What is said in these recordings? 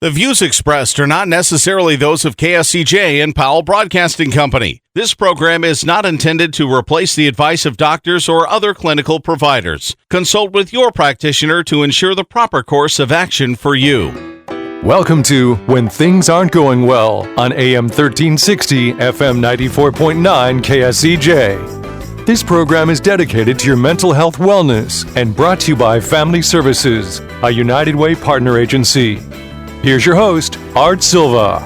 The views expressed are not necessarily those of KSCJ and Powell Broadcasting Company. This program is not intended to replace the advice of doctors or other clinical providers. Consult with your practitioner to ensure the proper course of action for you. Welcome to When Things Aren't Going Well on AM 1360, FM 94.9 KSCJ. This program is dedicated to your mental health wellness and brought to you by Family Services, a United Way partner agency. Here's your host, Art Silva.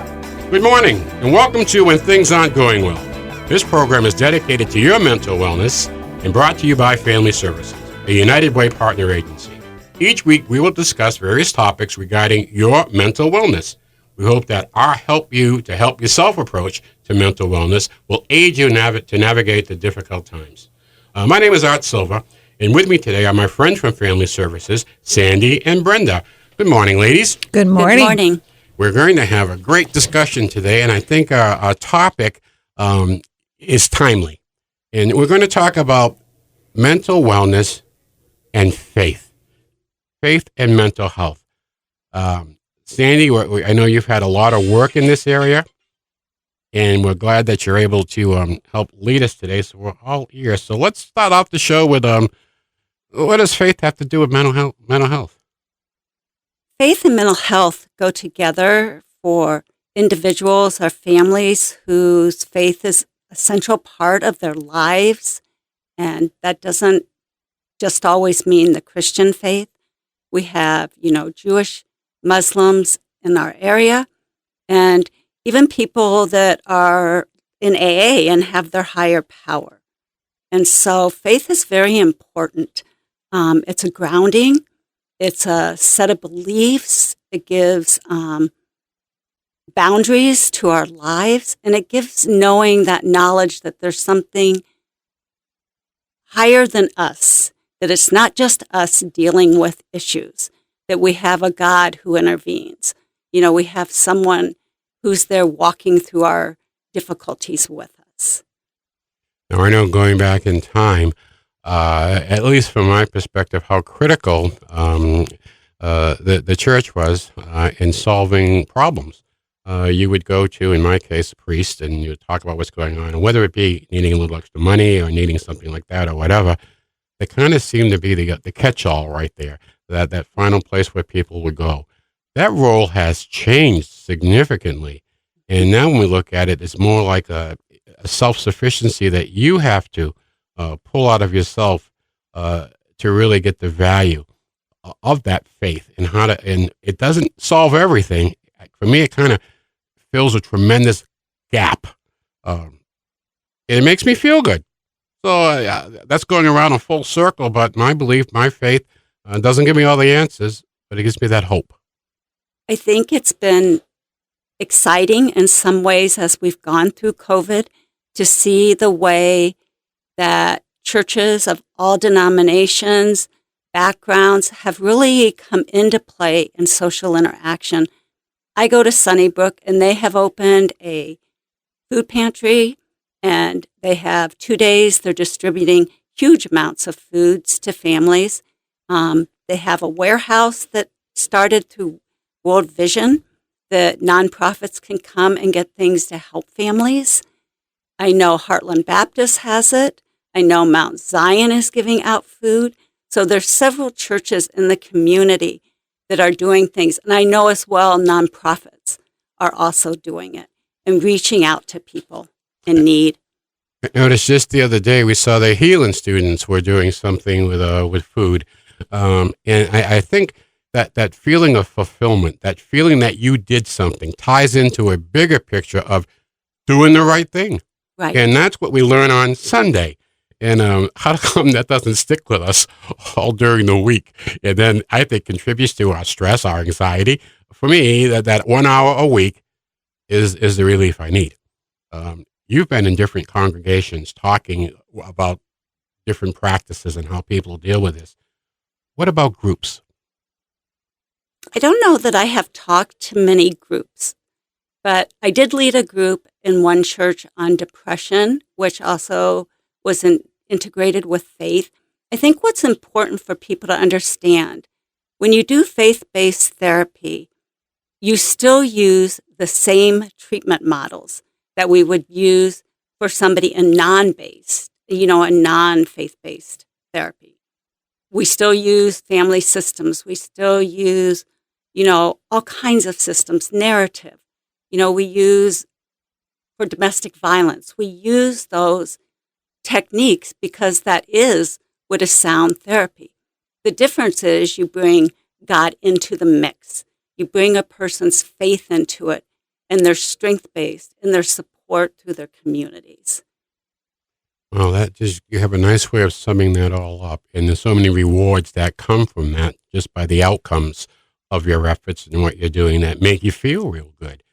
Good morning, and welcome to When Things Aren't Going Well. This program is dedicated to your mental wellness and brought to you by Family Services, a United Way partner agency. Each week, we will discuss various topics regarding your mental wellness. We hope that our help yourself approach to mental wellness will aid you to navigate the difficult times. My name is Art Silva, and with me today are my friends from Family Services, Sandy and Brenda. Good morning, ladies. Good morning. Good morning. We're going to have a great discussion today, and I think our topic is timely. And we're going to talk about mental wellness and faith. Faith and mental health. Sandy, I know you've had a lot of work in this area, and we're glad that you're able to help lead us today, so we're all ears. So let's start off the show with what does faith have to do with mental health? Faith and mental health go together for individuals or families whose faith is a central part of their lives. And that doesn't just always mean the Christian faith. We have, Jewish Muslims in our area, and even people that are in AA and have their higher power. And so faith is very important. It's a grounding. It's a set of beliefs. It gives boundaries to our lives, and it gives knowing that knowledge that there's something higher than us, that it's not just us dealing with issues, that we have a God who intervenes. We have someone who's there walking through our difficulties with us. Now, I know going back in time, at least from my perspective, how critical the church was in solving problems. You would go to, in my case, a priest, and you would talk about what's going on, and whether it be needing a little extra money or needing something like that or whatever, it kind of seemed to be the catch-all right there, that final place where people would go. That role has changed significantly, and now when we look at it, it's more like a self-sufficiency that you have to pull out of yourself to really get the value of that faith and it doesn't solve everything. For me, it kind of fills a tremendous gap. And it makes me feel good. So that's going around a full circle, but my belief, my faith doesn't give me all the answers, but it gives me that hope. I think it's been exciting in some ways as we've gone through COVID to see the way that churches of all denominations, backgrounds have really come into play in social interaction. I go to Sunnybrook, and they have opened a food pantry, and they have 2 days. They're distributing huge amounts of foods to families. They have a warehouse that started through World Vision that nonprofits can come and get things to help families. I know Heartland Baptist has it. I know Mount Zion is giving out food. So there's several churches in the community that are doing things. And I know as well nonprofits are also doing it and reaching out to people in need. I noticed just the other day we saw the healing students were doing something with food. And I think that feeling of fulfillment, that feeling that you did something ties into a bigger picture of doing the right thing. Right. And that's what we learn on Sunday. And how come that doesn't stick with us all during the week? And then I think contributes to our stress, our anxiety. For me, that 1 hour a week is the relief I need. You've been in different congregations talking about different practices and how people deal with this. What about groups? I don't know that I have talked to many groups, but I did lead a group in one church on depression, which also was integrated with faith. I think what's important for people to understand, when you do faith-based therapy, you still use the same treatment models that we would use for somebody in a non-faith-based therapy. We still use family systems. We still use, all kinds of systems, narrative. We use for domestic violence. We use those techniques because that is what is sound therapy. The difference is you bring God into the mix. You bring a person's faith into it and their strength-based and their support through their communities. Well, you have a nice way of summing that all up. And there's so many rewards that come from that just by the outcomes of your efforts and what you're doing that make you feel real good.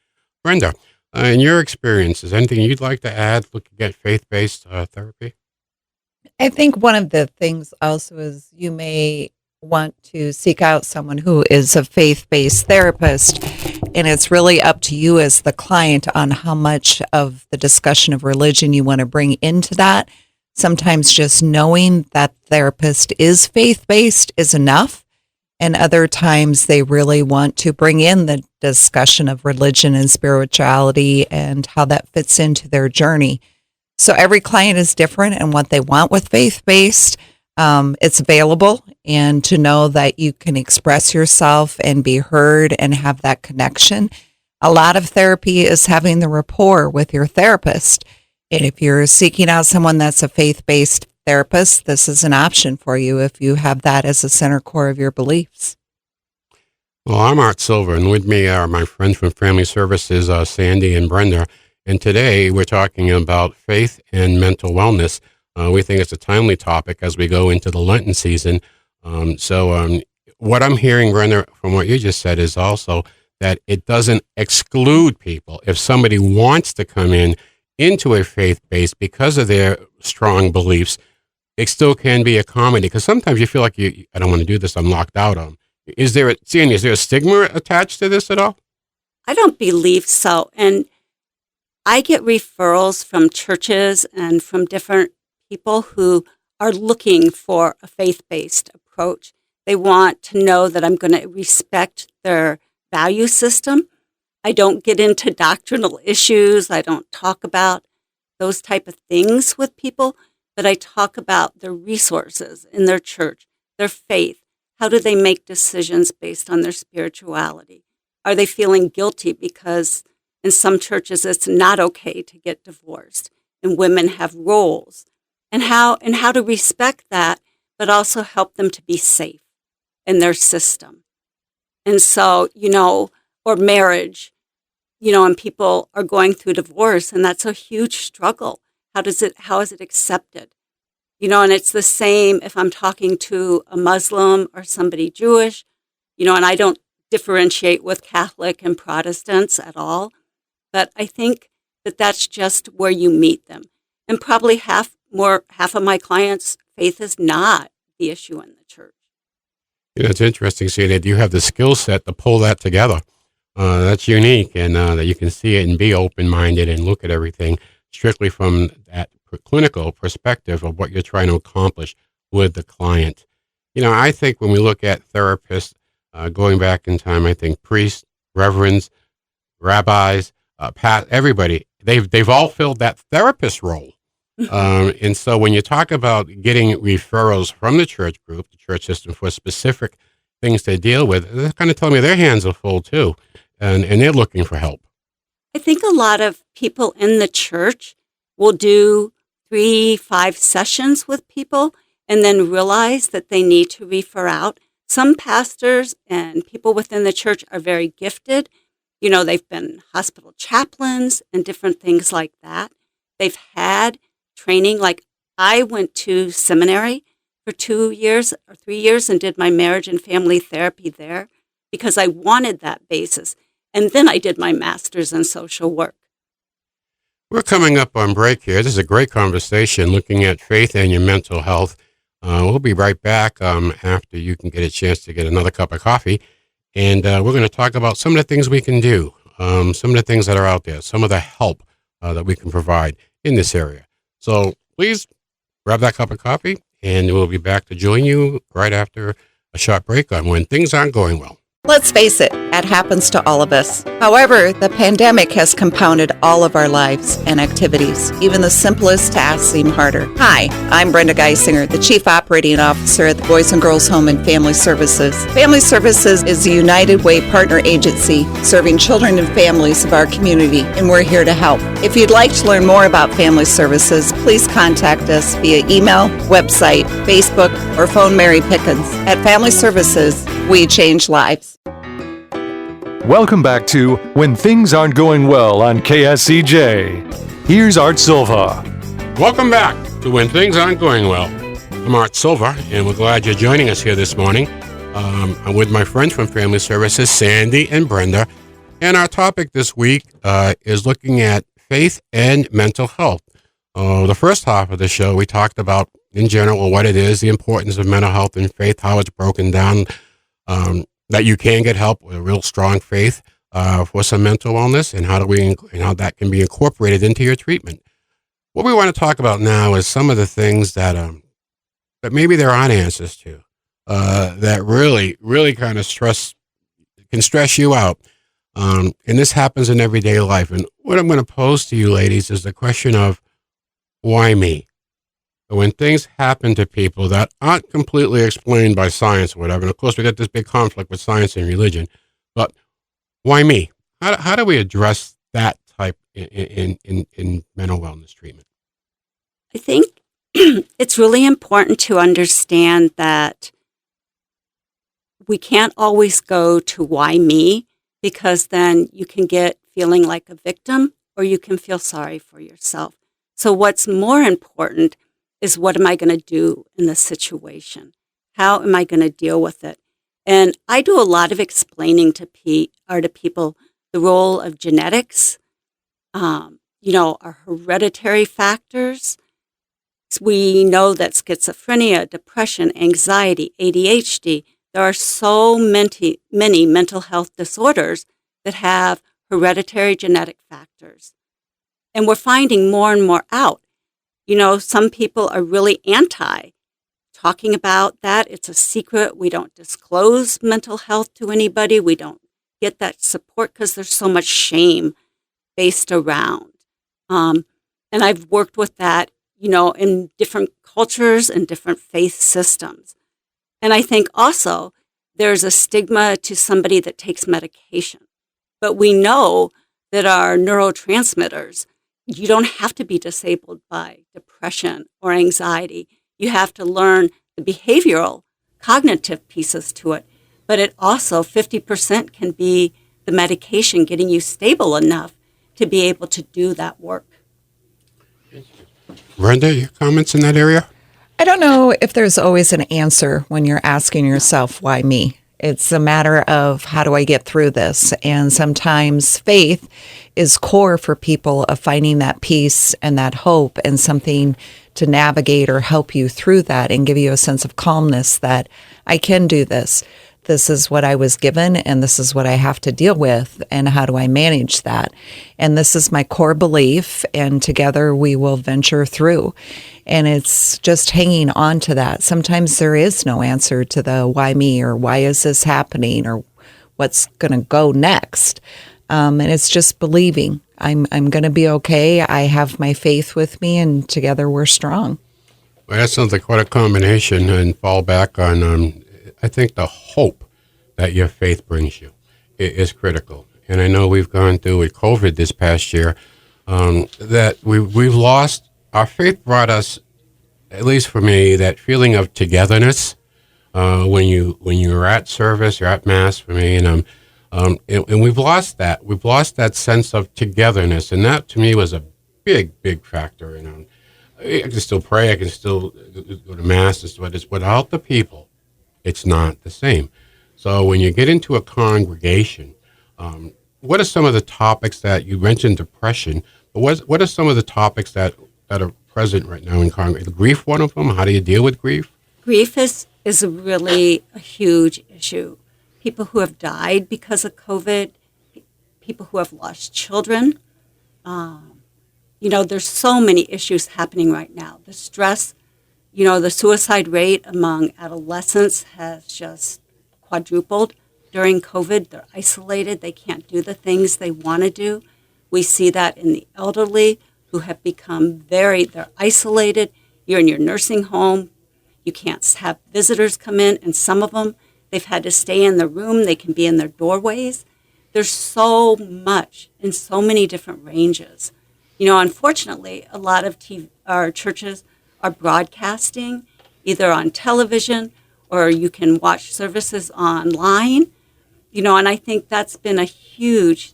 Brenda, in your experience, is anything you'd like to add looking at faith-based therapy? I think one of the things also is you may want to seek out someone who is a faith-based therapist, and it's really up to you as the client on how much of the discussion of religion you want to bring into that. Sometimes just knowing that therapist is faith-based is enough, and other times they really want to bring in the discussion of religion and spirituality and how that fits into their journey. So every client is different and what they want with faith-based. It's available, and to know that you can express yourself and be heard and have that connection. A lot of therapy is having the rapport with your therapist. And if you're seeking out someone that's a faith-based therapist, this is an option for you if you have that as a center core of your beliefs. Well, I'm Art Silva, and with me are my friends from Family Services, Sandy and Brenda. And today we're talking about faith and mental wellness. We think it's a timely topic as we go into the Lenten season. What I'm hearing, Brenda, from what you just said is also that it doesn't exclude people. If somebody wants to come into a faith-based because of their strong beliefs, it still can be accommodated. Because sometimes you feel like I don't want to do this, I'm locked out on. Is there a stigma attached to this at all? I don't believe so. And I get referrals from churches and from different people who are looking for a faith-based approach. They want to know that I'm going to respect their value system. I don't get into doctrinal issues. I don't talk about those type of things with people, but I talk about their resources in their church, their faith. How do they make decisions based on their spirituality? Are they feeling guilty because in some churches it's not okay to get divorced and women have roles? And how to respect that, but also help them to be safe in their system. And so, or marriage, and people are going through divorce, and that's a huge struggle. How is it accepted? And it's the same if I'm talking to a Muslim or somebody Jewish, and I don't differentiate with Catholic and Protestants at all. But I think that that's just where you meet them. And probably half of my clients' faith is not the issue in the church. It's interesting seeing that you have the skill set to pull that together. That's unique, and that you can see it and be open-minded and look at everything strictly from that clinical perspective of what you're trying to accomplish with the client. I think when we look at therapists, going back in time, I think priests, reverends, rabbis, everybody, they've all filled that therapist role. And so when you talk about getting referrals from the church group, the church system, for specific things to deal with, they're kind of telling me their hands are full too, and they're looking for help. I think a lot of people in the church will do 3-5 sessions with people and then realize that they need to refer out. Some pastors and people within the church are very gifted. They've been hospital chaplains and different things like that. They've had training. Like I went to seminary for 2 years or 3 years and did my marriage and family therapy there because I wanted that basis. And then I did my master's in social work. We're coming up on break here. This is a great conversation looking at faith and your mental health. We'll be right back after you can get a chance to get another cup of coffee. And we're going to talk about some of the things we can do, some of the things that are out there, some of the help that we can provide in this area. So please grab that cup of coffee, and we'll be back to join you right after a short break on When Things Aren't Going Well. Let's face it, that happens to all of us. However, the pandemic has compounded all of our lives and activities. Even the simplest tasks seem harder. Hi, I'm Brenda Geisinger, the Chief Operating Officer at the Boys and Girls Home and Family Services. Family Services is a United Way partner agency serving children and families of our community, and we're here to help. If you'd like to learn more about Family Services, please contact us via email, website, Facebook, or phone Mary Pickens. At Family Services, we change lives. Welcome back to When Things Aren't Going Well on KSCJ. Here's Art Silva. Welcome back to When Things Aren't Going Well. I'm Art Silva, and we're glad you're joining us here this morning. I'm with my friends from Family Services, Sandy and Brenda, and our topic this week is looking at faith and mental health. The first half of the show, we talked about, in general, what it is, the importance of mental health and faith, how it's broken down, that you can get help with a real strong faith for some mental wellness, and how that can be incorporated into your treatment. What we want to talk about now is some of the things that maybe there aren't answers to, that really kind of can stress you out. And this happens in everyday life. And what I'm going to pose to you ladies is the question of, why me? When things happen to people that aren't completely explained by science or whatever, and of course we got this big conflict with science and religion, but why me? How do we address that type in mental wellness treatment? I think it's really important to understand that we can't always go to why me, because then you can get feeling like a victim or you can feel sorry for yourself. So what's more important is, what am I going to do in this situation? How am I going to deal with it? And I do a lot of explaining to people the role of genetics, our hereditary factors. We know that schizophrenia, depression, anxiety, ADHD, there are so many mental health disorders that have hereditary genetic factors. And we're finding more and more out. Some people are really anti talking about that. It's a secret. We don't disclose mental health to anybody. We don't get that support because there's so much shame based around. And I've worked with that, in different cultures and different faith systems. And I think also there's a stigma to somebody that takes medication. But we know that our neurotransmitters, you don't have to be disabled by depression or anxiety. You have to learn the behavioral, cognitive pieces to it. But it also, 50% can be the medication getting you stable enough to be able to do that work. Brenda, your comments in that area? I don't know if there's always an answer when you're asking yourself, why me? It's a matter of, how do I get through this? And sometimes faith is core for people of finding that peace and that hope and something to navigate or help you through that and give you a sense of calmness that I can do this. This is what I was given, and this is what I have to deal with, and how do I manage that? And this is my core belief, and together we will venture through. And it's just hanging on to that. Sometimes there is no answer to the why me, or why is this happening, or what's going to go next. And it's just believing I'm going to be okay. I have my faith with me, and together we're strong. Well, that sounds like quite a combination, and fall back on, I think the hope that your faith brings you is critical. And I know we've gone through with COVID this past year, that we've lost, our faith brought us, at least for me, that feeling of togetherness. When you're at service, you're at mass for me, and we've lost that. We've lost that sense of togetherness, and that to me was a big factor. I can still pray, I can still go to mass, but it's without the people, it's not the same. So when you get into a congregation, what are some of the topics that you mentioned? Depression, but what are some of the topics that are present right now in congregation? Grief, one of them. How do you deal with grief? Grief is really a huge issue. People who have died because of COVID, people who have lost children. There's so many issues happening right now. The stress, the suicide rate among adolescents has just quadrupled. during COVID. They're isolated. They can't do the things they want to do. We see that in the elderly who have become they're isolated. You're in your nursing home. You can't have visitors come in, and some of them, they've had to stay in the room. They can be in their doorways. There's so much in so many different ranges. Unfortunately, a lot of our churches are broadcasting either on television or you can watch services online, and I think that's been a huge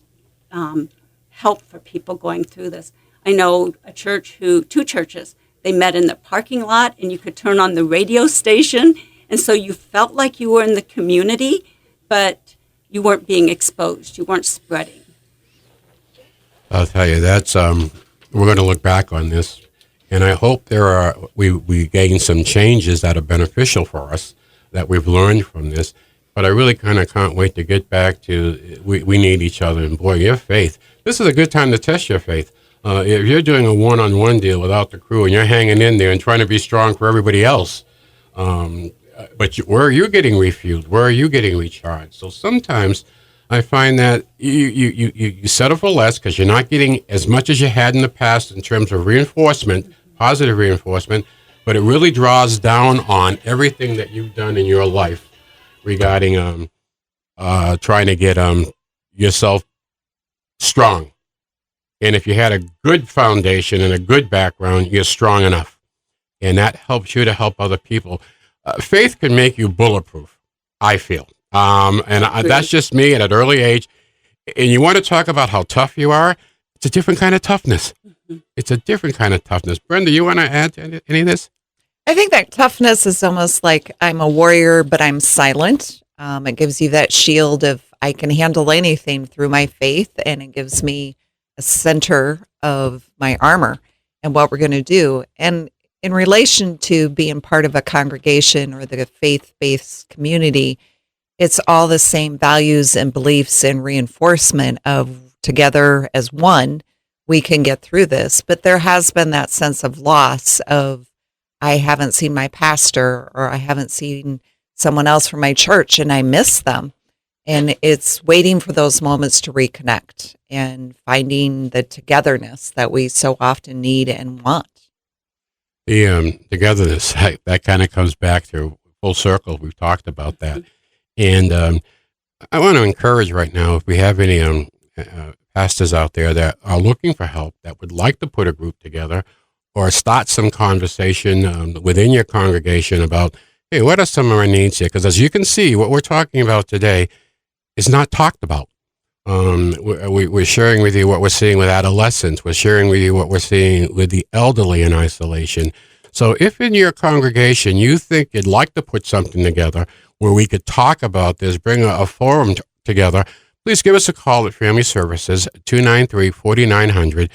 help for people going through this. I know two churches, they met in the parking lot and you could turn on the radio station. And so you felt like you were in the community, but you weren't being exposed. You weren't spreading. I'll tell you, that's we're going to look back on this, and I hope we gain some changes that are beneficial for us, that we've learned from this. But I really kind of can't wait to get back to we need each other. And boy, your faith. This is a good time to test your faith. If you're doing a one-on-one deal without the crew and you're hanging in there and trying to be strong for everybody else, but where are you getting refueled? Where are you getting recharged? So sometimes I find that you settle for less because you're not getting as much as you had in the past in terms of reinforcement, positive reinforcement, but it really draws down on everything that you've done in your life regarding trying to get yourself strong. And if you had a good foundation and a good background, you're strong enough. And that helps you to help other people. Faith can make you bulletproof, I feel. That's just me at an early age. And you want to talk about how tough you are? It's a different kind of toughness. Mm-hmm. It's a different kind of toughness. Brenda, you want to add to any of this? I think that toughness is almost like I'm a warrior, but I'm silent. It gives you that shield of I can handle anything through my faith, and it gives me a center of my armor and what we're going to do. And in relation to being part of a congregation or the faith-based community, it's all the same values and beliefs and reinforcement of together as one, we can get through this. But there has been that sense of loss of I haven't seen my pastor or I haven't seen someone else from my church and I miss them. And it's waiting for those moments to reconnect and finding the togetherness that we so often need and want. The togetherness, that kind of comes back to full circle. We've talked about that. And I want to encourage right now, if we have any pastors out there that are looking for help, that would like to put a group together or start some conversation within your congregation about, hey, what are some of our needs here? Because as you can see, what we're talking about today is not talked about. We're sharing with you what we're seeing with adolescents. We're sharing with you what we're seeing with the elderly in isolation. So if in your congregation you think you'd like to put something together where we could talk about this, bring a forum together, please give us a call at Family Services, 293-4900.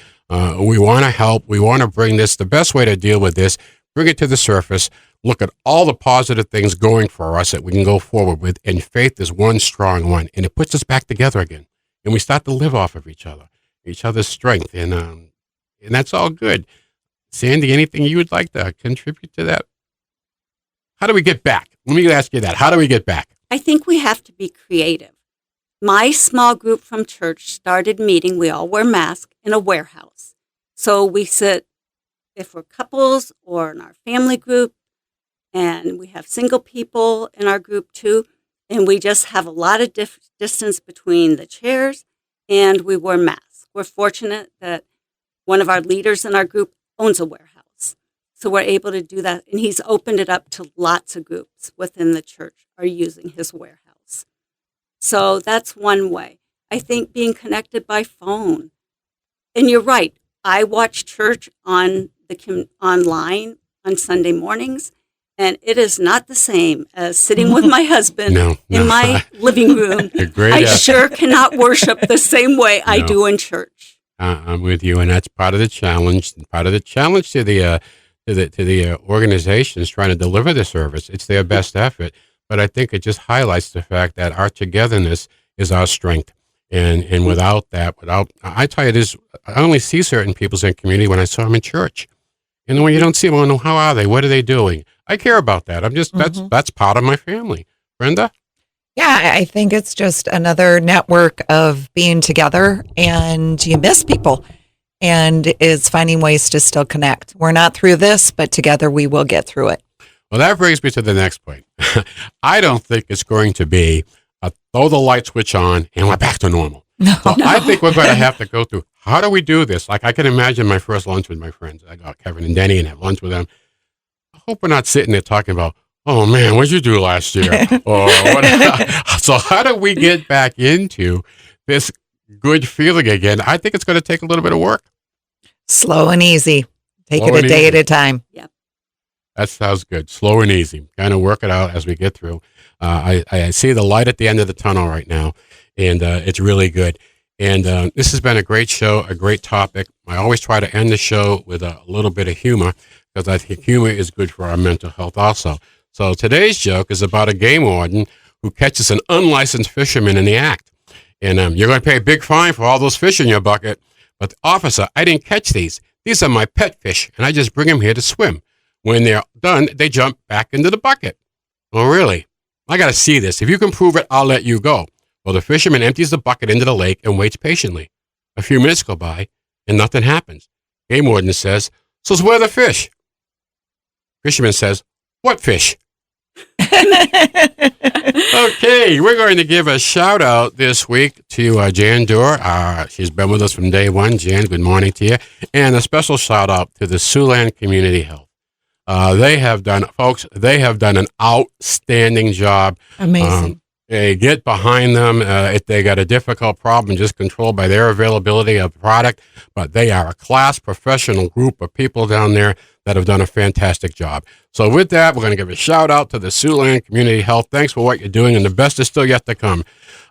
We want to help. We want to bring this, the best way to deal with this, bring it to the surface, look at all the positive things going for us that we can go forward with, and faith is one strong one, and it puts us back together again. And we start to live off of each other's strength, and that's all good. Sandy, anything you would like to contribute to that? How do we get back? Let me ask you that. How do we get back? I think we have to be creative. My small group from church started meeting, we all wear masks, in a warehouse. So we sit, if we're couples or in our family group, and we have single people in our group too, and we just have a lot of distance between the chairs, and we wear masks. We're fortunate that one of our leaders in our group owns a warehouse. So we're able to do that, and he's opened it up to lots of groups within the church are using his warehouse. So that's one way. I think being connected by phone. And you're right, I watch church on online on Sunday mornings, and it is not the same as sitting with my husband in my living room. I sure cannot worship the same way I do in church. I'm with you, and that's part of the challenge. Part of the challenge to the organizations trying to deliver the service. It's their best effort, but I think it just highlights the fact that our togetherness is our strength. And without that, I tell you this, I only see certain people in community when I saw them in church. And when you don't see them, I don't know, how are they? What are they doing? I care about that. I'm just, that's part of my family. Brenda? Yeah, I think it's just another network of being together, and you miss people, and is finding ways to still connect. We're not through this, but together we will get through it. Well, that brings me to the next point. I don't think it's going to be a throw the light switch on and we're back to normal. No. So I think we're going to have to go through, how do we do this? Like, I can imagine my first lunch with my friends. I got Kevin and Denny and have lunch with them. I hope we're not sitting there talking about, oh man, what'd you do last year? Or what? So how do we get back into this good feeling again? I think it's going to take a little bit of work. Slow and easy. Take Slow it a and day easy. at a time. That sounds good. Slow and easy. Kind of work it out as we get through. I see the light at the end of the tunnel right now, and it's really good. And this has been a great show, a great topic. I always try to end the show with a little bit of humor, because I think humor is good for our mental health also. So today's joke is about a game warden who catches an unlicensed fisherman in the act. And you're going to pay a big fine for all those fish in your bucket. But officer, I didn't catch these. These are my pet fish, and I just bring them here to swim. When they're done, they jump back into the bucket. Oh, really? I got to see this. If you can prove it, I'll let you go. Well, the fisherman empties the bucket into the lake and waits patiently. A few minutes go by, and nothing happens. Game warden says, so where are the fish? Fisherman says, what fish? Okay, we're going to give a shout out this week to Jan Dorr. She's been with us from day one. Jan, good morning to you. And a special shout out to the Siouxland Community Health. They have done an outstanding job. Amazing. They get behind them if they got a difficult problem, just controlled by their availability of product. But they are a class professional group of people down there that have done a fantastic job. So with that, we're going to give a shout out to the Siouxland Community Health. Thanks for what you're doing, and the best is still yet to come.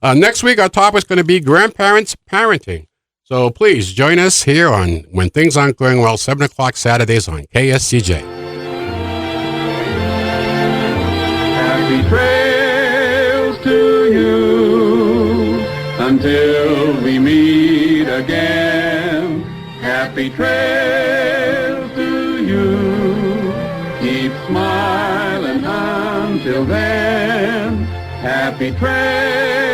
Next week, our topic is going to be grandparents parenting. So please join us here on When Things Aren't Going Well, 7 o'clock Saturdays on KSCJ. Happy trails to you until we meet again. Happy trails to you. Keep smiling until then. Happy trails.